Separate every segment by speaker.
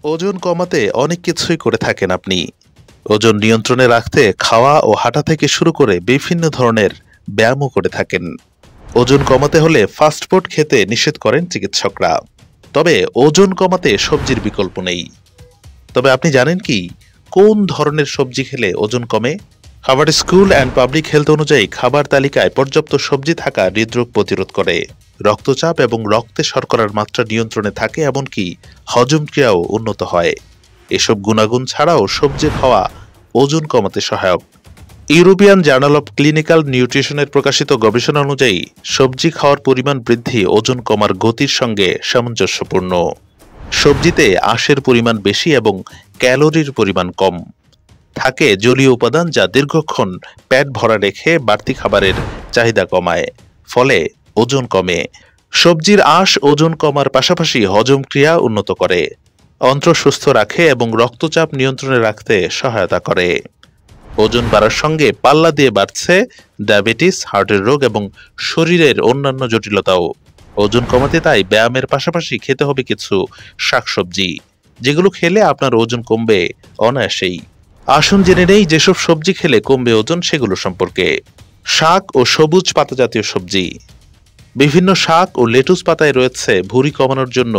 Speaker 1: ওজন কমাতে অনেক কিছুই করে থাকেন আপনি। ওজন নিয়ন্ত্রণে রাখতে খাওয়া ও হাঁটা থেকে শুরু করে বিভিন্ন ধরনের ব্যায়ামও করে থাকেন। ওজন কমাতে হলে ফাস্টফুড খেতে নিষেধ করেন চিকিৎসকরা। তবে ওজন কমাতে সবজির বিকল্প নেই। তবে আপনি জানেন কি কোন ধরনের সবজি খেলে ওজন কমে? Harvard school and public health অনুযায়ী খাবার তালিকায় পর্যাপ্ত সবজি থাকা হৃদরোগ প্রতিরোধ করে, রক্তচাপ এবং রক্তে শর্করার মাত্রা নিয়ন্ত্রণে থাকে, এমনকি হজম ক্রিয়াও উন্নত হয়। এসব গুণাগুণ ছাড়াও সবজি খাওয়া ওজন কমাতে সহায়ক। ইউরোপিয়ান জার্নাল অব ক্লিনিক্যাল নিউট্রিশনের প্রকাশিত গবেষণা অনুযায়ী সবজি খাওয়ার পরিমাণ বৃদ্ধি ওজন কমার গতির সঙ্গে সামঞ্জস্যপূর্ণ। সবজিতে আঁশের পরিমাণ বেশি এবং ক্যালোরির পরিমাণ কম থাকে, জলীয় উপাদান যা দীর্ঘক্ষণ পেট ভরা রেখে বাড়তি খাবারের চাহিদা কমায়, ফলে ওজন কমে। সবজির আঁশ ওজন কমার পাশাপাশি হজম ক্রিয়া উন্নত করে, অন্ত্র সুস্থ রাখে এবং রক্তচাপ নিয়ন্ত্রণে রাখতে সহায়তা করে। ওজন বাড়ার সঙ্গে পাল্লা দিয়ে বাড়ছে ডায়াবেটিস, হার্টের রোগ এবং শরীরের অন্যান্য জটিলতাও। ওজন কমাতে তাই ব্যায়ামের পাশাপাশি খেতে হবে কিছু শাকসবজি, যেগুলো খেলে আপনার ওজন কমবে অনায়াসেই। আসুন জেনে নেই যেসব সবজি খেলে কমবে ওজন সেগুলো সম্পর্কে। শাক ও সবুজ পাতা জাতীয় সবজি। বিভিন্ন শাক ও লেটুস পাতায় রয়েছে ভুঁড়ি কমানোর জন্য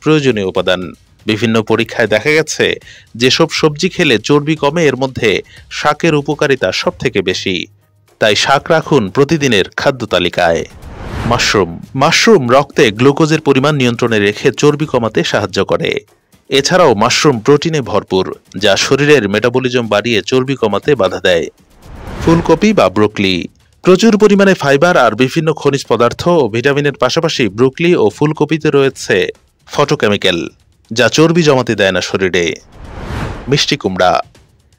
Speaker 1: প্রয়োজনীয় উপাদান। বিভিন্ন পরীক্ষায় দেখা গেছে যেসব সবজি খেলে চর্বি কমে এর মধ্যে শাকের উপকারিতা সব থেকে বেশি। তাই শাক রাখুন প্রতিদিনের খাদ্য তালিকায়। মাশরুম রক্তে গ্লুকোজের পরিমাণ নিয়ন্ত্রণে রেখে চর্বি কমাতে সাহায্য করে। এছাড়াও মাশরুম প্রোটিনে ভরপুর, যা শরীরের মেটাবলিজম বাড়িয়ে চর্বি কমাতে বাধা দেয়। ফুলকপি বা ব্রোকলি। প্রচুর পরিমাণে ফাইবার আর বিভিন্ন খনিজ পদার্থ ও ভিটামিনের পাশাপাশি ব্রোকলি ও ফুলকপিতে রয়েছে ফটোকেমিক্যাল, যা চর্বি জমাতে দেয় না শরীরে। মিষ্টি কুমড়া।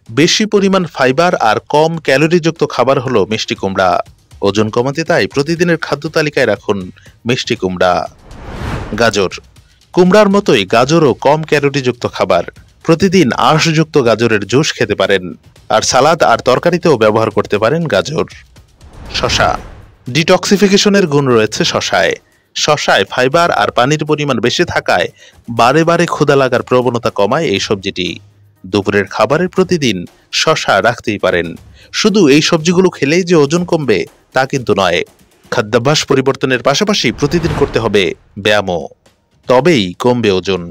Speaker 1: বেশি পরিমাণ ফাইবার আর কম ক্যালোরিযুক্ত খাবার হলো মিষ্টি কুমড়া। ওজন কমাতে তাই প্রতিদিনের খাদ্য তালিকায় রাখুন মিষ্টি কুমড়া। গাজর। কুমড়ার মতোই গাজরও কম ক্যালোরিযুক্ত খাবার। প্রতিদিন আঁশযুক্ত গাজরের জুস খেতে পারেন, আর সালাদ আর তরকারিতেও ব্যবহার করতে পারেন গাজর। শসা। ডিটক্সিফিকেশনের গুণ রয়েছে শসায়। শসায় ফাইবার আর পানির পরিমাণ বেশি থাকায় বারে বারে ক্ষুধা লাগার প্রবণতা কমায় এই সবজিটি। দুপুরের খাবারের প্রতিদিন শসা রাখতেই পারেন। শুধু এই সবজিগুলো খেলেই যে ওজন কমবে তা কিন্তু নয়। খাদ্যাভ্যাস পরিবর্তনের পাশাপাশি প্রতিদিন করতে হবে ব্যায়ামও, তবেই কমবে ওজন।